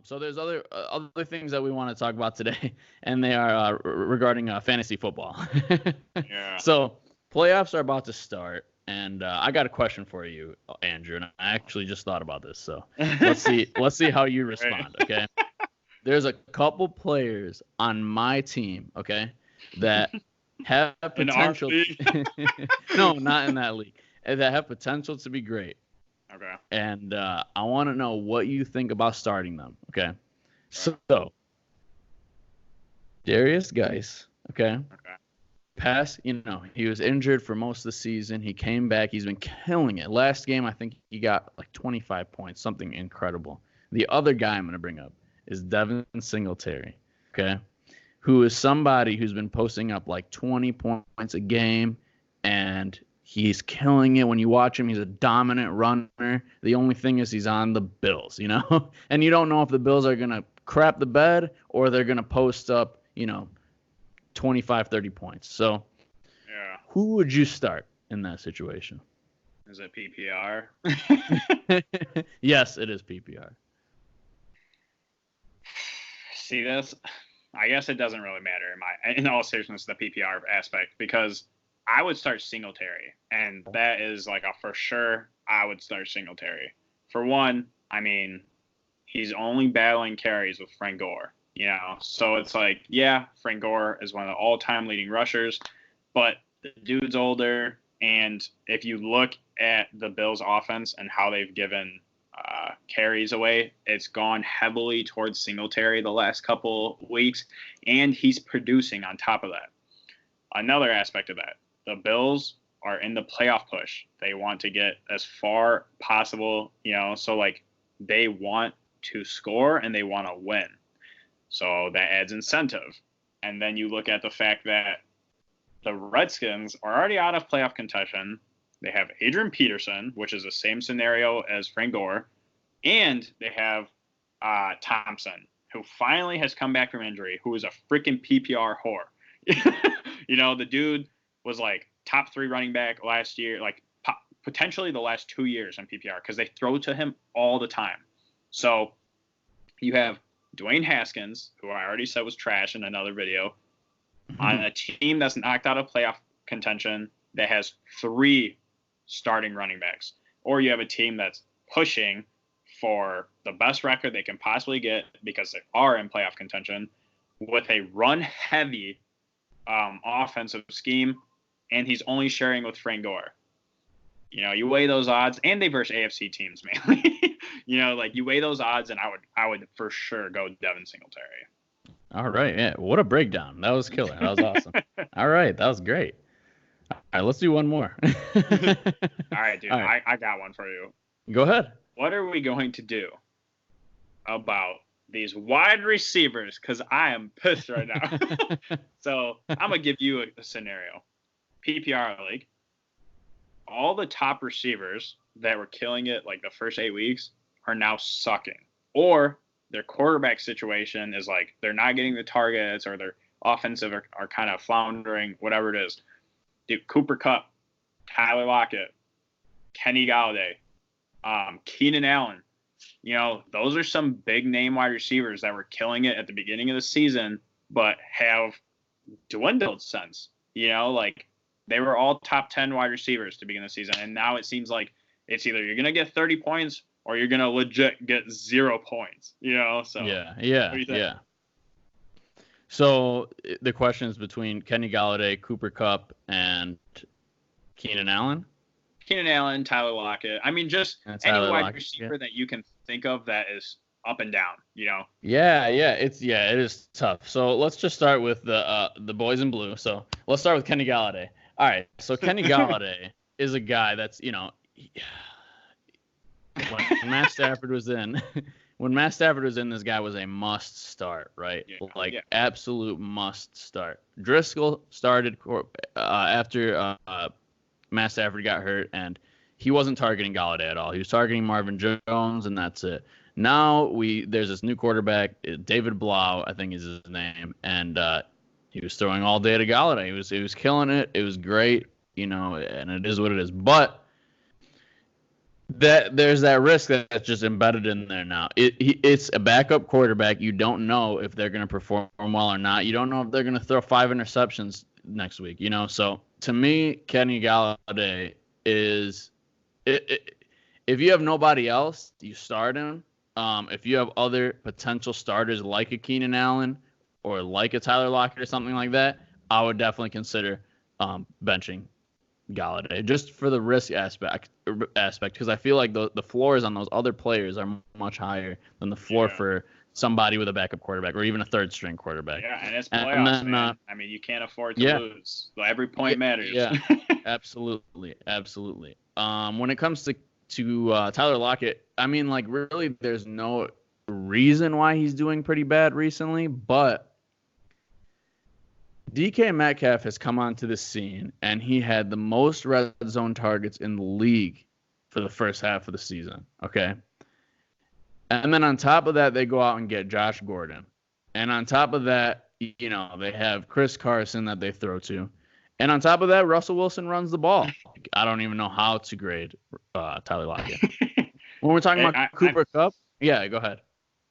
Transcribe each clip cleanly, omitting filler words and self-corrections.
So there's other things that we want to talk about today, and they are regarding fantasy football. Yeah. So playoffs are about to start, and I got a question for you, Andrew. And I actually just thought about this, so let's see how you respond. Okay. There's a couple players on my team, okay, that have potential. No, not in that league. That have potential to be great. Okay. And I want to know what you think about starting them. Okay. So, Derrius Guice. Okay. He was injured for most of the season. He came back. He's been killing it. Last game, I think he got like 25 points, something incredible. The other guy I'm going to bring up is Devin Singletary, okay, who is somebody who's been posting up like 20 points a game, and he's killing it. When you watch him, he's a dominant runner. The only thing is he's on the Bills, and you don't know if the Bills are going to crap the bed or they're going to post up, 25, 30 points. So yeah, who would you start in that situation? Is it PPR? Yes, it is PPR. See this? I guess it doesn't really matter in all seriousness, the PPR aspect, because I would start Singletary, and that is like a for sure. I would start Singletary. For one, I mean, he's only battling carries with Frank Gore, so it's like, yeah, Frank Gore is one of the all-time leading rushers, but the dude's older, and if you look at the Bills' offense and how they've given carries away, it's gone heavily towards Singletary the last couple weeks, and he's producing on top of that. Another aspect of that, the Bills are in the playoff push. They want to get as far possible, so like they want to score and they want to win. So that adds incentive. And then you look at the fact that the Redskins are already out of playoff contention. They have Adrian Peterson, which is the same scenario as Frank Gore, and they have Thompson, who finally has come back from injury, who is a freaking PPR whore. The dude was like top 3 running back last year, like potentially the last 2 years in PPR, because they throw to him all the time. So you have Dwayne Haskins, who I already said was trash in another video, on a team that's knocked out of playoff contention that has 3 starting running backs. Or you have a team that's pushing for the best record they can possibly get because they are in playoff contention with a run-heavy offensive scheme, and he's only sharing with Frank Gore. You weigh those odds, and they verse AFC teams mainly. You weigh those odds, and I would for sure go Devin Singletary. All right, yeah. What a breakdown. That was killer. That was awesome. All right, that was great. All right, let's do one more. All right, dude. All right. I got one for you. Go ahead. What are we going to do about these wide receivers? Because I am pissed right now. So I'm going to give you a scenario. PPR league. All the top receivers that were killing it like the first 8 weeks are now sucking. Or their quarterback situation is like they're not getting the targets, or their offensive are kind of floundering, whatever it is. Dude, Cooper Kupp, Tyler Lockett, Kenny Golladay, Keenan Allen. Those are some big name wide receivers that were killing it at the beginning of the season, but have dwindled since. Like they were all top 10 wide receivers to begin the season, and now it seems like it's either you're gonna get 30 points or you're gonna legit get 0 points. So yeah. So the question is between Kenny Golladay, Cooper Kupp, and Keenan Allen. Keenan Allen, Tyler Lockett. I mean, just any wide receiver that you can think of that is up and down. Yeah, it is tough. So let's just start with the boys in blue. So let's start with Kenny Golladay. All right. So Kenny Golladay is a guy that's when Matt Stafford was in. When Matt Stafford was in, this guy was a must start, right? Absolute must start. Driscoll started after Matt Stafford got hurt, and he wasn't targeting Golladay at all. He was targeting Marvin Jones, and that's it. Now there's this new quarterback, David Blau, I think is his name, and he was throwing all day to Golladay. He was killing it. It was great, and it is what it is. But that there's that risk that's just embedded in there now. It's a backup quarterback. You don't know if they're going to perform well or not. You don't know if they're going to throw 5 interceptions next week. So to me, Kenny Golladay is if you have nobody else, you start him. If you have other potential starters like a Keenan Allen or like a Tyler Lockett or something like that, I would definitely consider benching Golladay just for the risk aspect because I feel like the floors on those other players are much higher than the floor for somebody with a backup quarterback or even a third string quarterback. Yeah, and it's playoffs, man. I mean, you can't afford to lose. Every point matters. Yeah, absolutely. When it comes to Tyler Lockett, I mean, like, really, there's no reason why he's doing pretty bad recently, but DK Metcalf has come onto the scene, and he had the most red zone targets in the league for the first half of the season, okay? And then on top of that, they go out and get Josh Gordon. And on top of that, they have Chris Carson that they throw to. And on top of that, Russell Wilson runs the ball. I don't even know how to grade Tyler Lockett. When we're talking about Cooper Kupp, yeah, go ahead.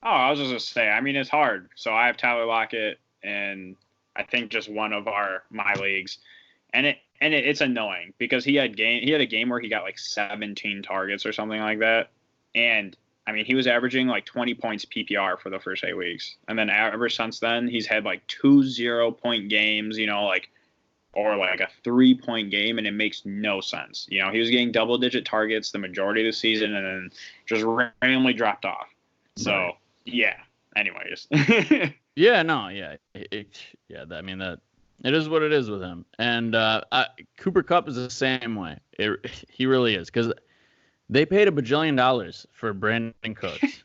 Oh, I was just going to say, I mean, it's hard. So I have Tyler Lockett in, I think, just one of my leagues. And it's annoying because he had a game where he got like 17 targets or something like that. And I mean, he was averaging like 20 points PPR for the first 8 weeks. And then ever since then, he's had like 2 0-point games, or like a 3-point game, and it makes no sense. He was getting double-digit targets the majority of the season and then just randomly dropped off. So, yeah. Anyways. Yeah, no, yeah. I mean, that it is what it is with him. And Cooper Kupp is the same way. He really is because they paid $1 bajillion for Brandon Cooks,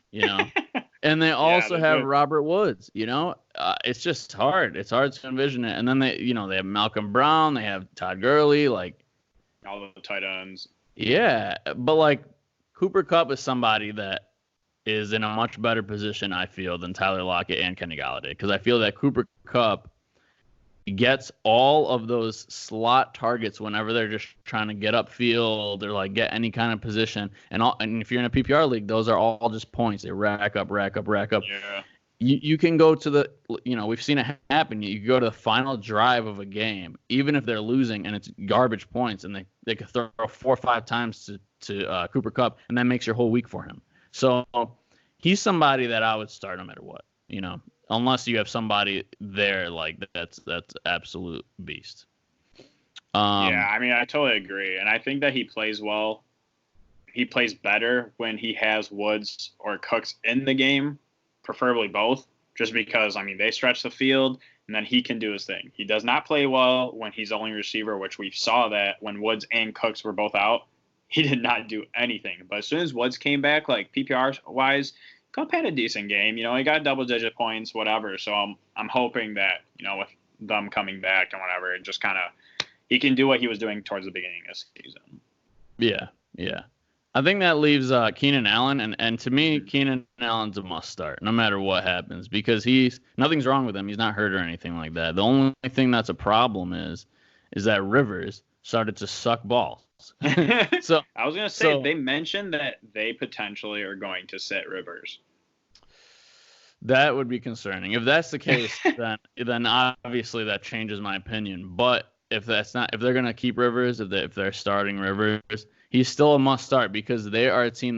and they also have Robert Woods, it's just hard. It's hard to envision it. And then they have Malcolm Brown, they have Todd Gurley, like all the tight ends. Yeah, but like Cooper Kupp is somebody that is in a much better position, I feel, than Tyler Lockett and Kenny Golladay, because I feel that Cooper Kupp gets all of those slot targets whenever they're just trying to get upfield or like get any kind of position. And if you're in a PPR league, those are all just points. They rack up. Yeah. You can go to we've seen it happen. You go to the final drive of a game, even if they're losing and it's garbage points, and they could throw 4 or 5 times to Cooper Kupp, and that makes your whole week for him. So he's somebody that I would start no matter what, unless you have somebody there like that's absolute beast. Yeah, I mean, I totally agree. And I think that he plays well. He plays better when he has Woods or Cooks in the game, preferably both, just because, I mean, they stretch the field and then he can do his thing. He does not play well when he's only receiver, which we saw that when Woods and Cooks were both out. He did not do anything. But as soon as Woods came back, like PPR-wise, Kupp had a decent game. He got double-digit points, whatever. So I'm hoping that, with them coming back and whatever, it just kind of he can do what he was doing towards the beginning of the season. Yeah. I think that leaves Keenan Allen, and to me, Keenan Allen's a must start, no matter what happens, because nothing's wrong with him. He's not hurt or anything like that. The only thing that's a problem is that Rivers started to suck balls. So I was gonna say they mentioned that they potentially are going to sit Rivers. That would be concerning. If that's the case, then obviously that changes my opinion. But if they're gonna keep Rivers, if they're starting Rivers, he's still a must start because they are a team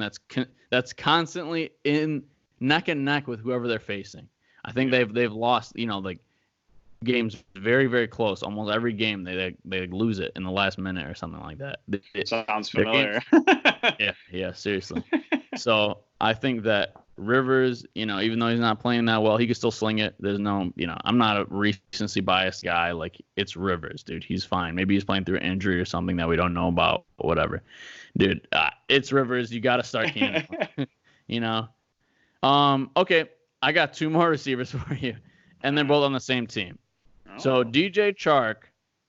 that's constantly in neck and neck with whoever they're facing. I think they've lost games very, very close. Almost every game they lose it in the last minute or something like that. Sounds familiar. Yeah, seriously. So I think that Rivers, even though he's not playing that well, he can still sling it. There's no, I'm not a recency biased guy. Like, it's Rivers, dude. He's fine. Maybe he's playing through an injury or something that we don't know about, or whatever. Dude, it's Rivers. You got to start Keenan. Okay, I got 2 more receivers for you, and they're both on the same team. Oh. So DJ Chark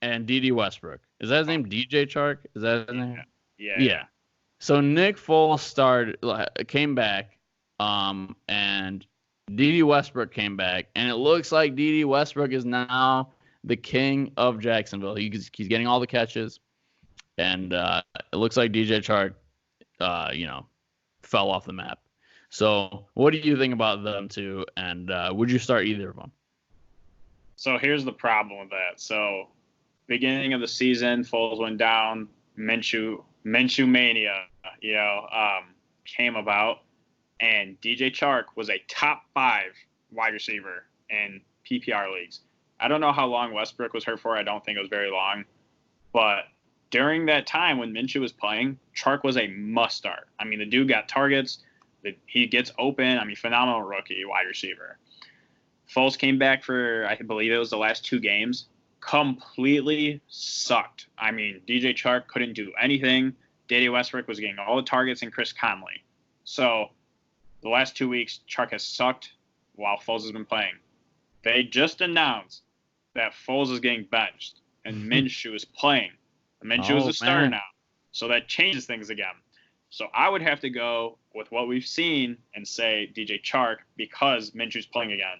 and DeDe Westbrook. Is that his name? DJ Chark? Is that his name? Yeah. So Nick Foles came back, and DeDe Westbrook came back, and it looks like DeDe Westbrook is now the king of Jacksonville. He's getting all the catches, and it looks like DJ Chark fell off the map. So what do you think about them two? And would you start either of them? So here's the problem with that. So beginning of the season, Foles went down. Minshew mania, came about, and DJ Chark was a top 5 wide receiver in PPR leagues. I don't know how long Westbrook was hurt for. I don't think it was very long, but during that time when Minshew was playing, Chark was a must start. I mean, the dude got targets. He gets open. I mean, phenomenal rookie wide receiver. Foles came back for, I believe it was the last 2 games. Completely sucked. I mean, DJ Chark couldn't do anything. DeDe Westbrook was getting all the targets and Chris Conley. So the last 2 weeks, Chark has sucked while Foles has been playing. They just announced that Foles is getting benched and Minshew is playing. Minshew is a starter now. So that changes things again. So I would have to go with what we've seen and say DJ Chark because Minshew's playing again.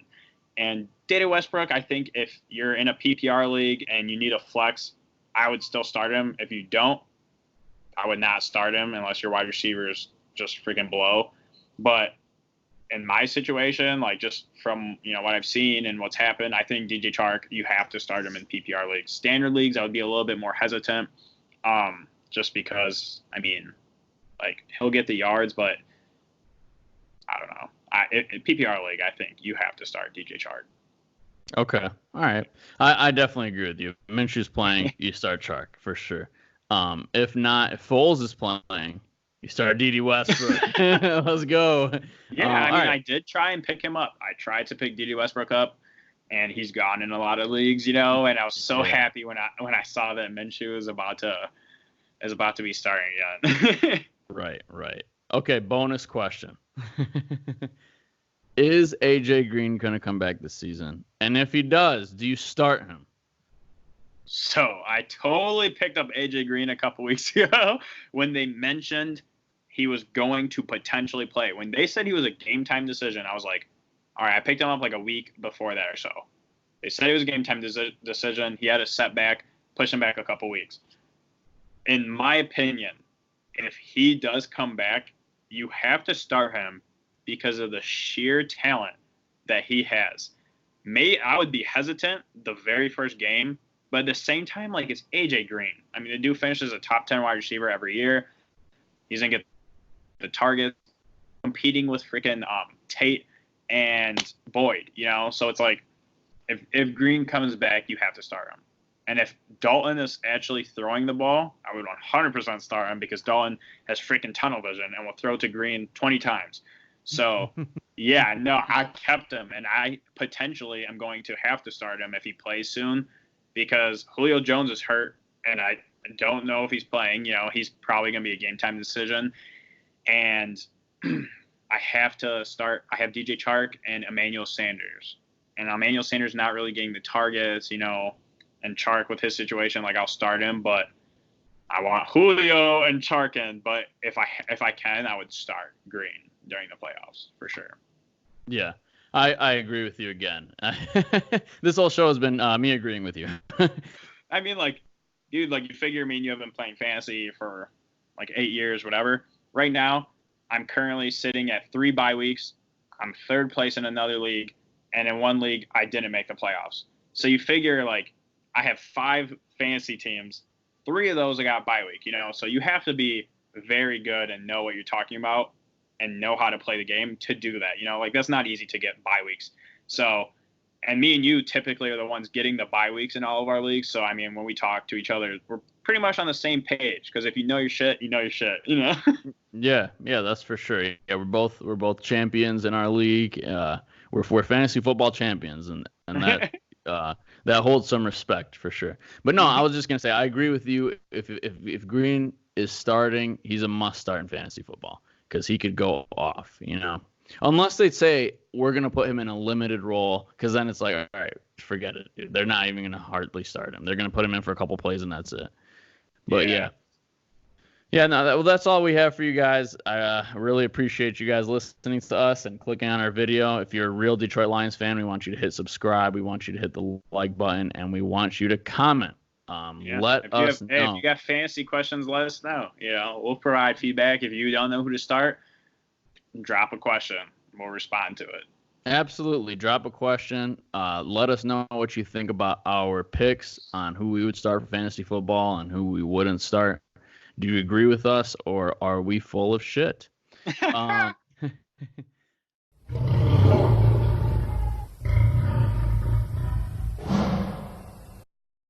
And DeDe Westbrook, I think if you're in a PPR league and you need a flex, I would still start him. If you don't, I would not start him unless your wide receivers just freaking blow. But in my situation, like just from what I've seen and what's happened, I think DJ Chark, you have to start him in PPR leagues. Standard leagues, I would be a little bit more hesitant, just because he'll get the yards, but I don't know. In PPR league, I think you have to start DJ Chark. Okay, all right. I definitely agree with you. Minshew's playing, you start Chark for sure. If not, if Foles is playing, you start DeDe Westbrook. Let's go. Yeah, I did try and pick him up. I tried to pick DeDe Westbrook up, and he's gone in a lot of leagues, and I was so happy when I saw that Minshew is about to be starting again. Right. Okay, bonus question. Is AJ Green going to come back this season? And if he does, do you start him? So I totally picked up AJ Green a couple weeks ago when they mentioned he was going to potentially play. When they said he was a game time decision, I was like, all right, I picked him up like a week before that or so. They said it was a game time decision. He had a setback, push him back a couple weeks. In my opinion, if he does come back, you have to start him because of the sheer talent that he has. I would be hesitant the very first game, but at the same time, it's AJ Green. I mean, the dude finishes a top 10 wide receiver every year. He's going to get the target competing with freaking Tate and Boyd, So it's like, if Green comes back, you have to start him. And if Dalton is actually throwing the ball, I would 100% start him because Dalton has freaking tunnel vision and will throw to Green 20 times. So, yeah, no, I kept him, and I potentially am going to have to start him if he plays soon because Julio Jones is hurt, and I don't know if he's playing. He's probably going to be a game-time decision. And I have to start – I have DJ Chark and Emmanuel Sanders. And Emmanuel Sanders not really getting the targets, and Chark with his situation, I'll start him, but I want Julio and Chark in. But if I can, I would start Green during the playoffs for sure. Yeah, I agree with you again. This whole show has been me agreeing with you. I mean, dude, you figure you have been playing fantasy for 8 years, whatever. Right now, I'm currently sitting at 3 bye weeks. I'm 3rd place in another league, and in one league, I didn't make the playoffs. So you figure I have 5 fantasy teams. 3 of those I got bye week, So you have to be very good and know what you're talking about and know how to play the game to do that. That's not easy to get bye weeks. So, and me and you typically are the ones getting the bye weeks in all of our leagues. So, I mean, when we talk to each other, we're pretty much on the same page because if you know your shit, you know your shit, Yeah, that's for sure. Yeah, we're both champions in our league. We're fantasy football champions, and that that holds some respect for sure. But no, I was just gonna say I agree with you. If Green is starting, he's a must start in fantasy football because he could go off, Unless they say we're gonna put him in a limited role, because then it's like, all right, forget it, dude. They're not even gonna hardly start him. They're gonna put him in for a couple plays and that's it. But yeah, no, that's all we have for you guys. I really appreciate you guys listening to us and clicking on our video. If you're a real Detroit Lions fan, we want you to hit subscribe. We want you to hit the like button, and we want you to comment. Let us know. If you got fantasy questions, let us know. We'll provide feedback. If you don't know who to start, drop a question. We'll respond to it. Absolutely. Drop a question. Let us know what you think about our picks on who we would start for fantasy football and who we wouldn't start. Do you agree with us, or are we full of shit?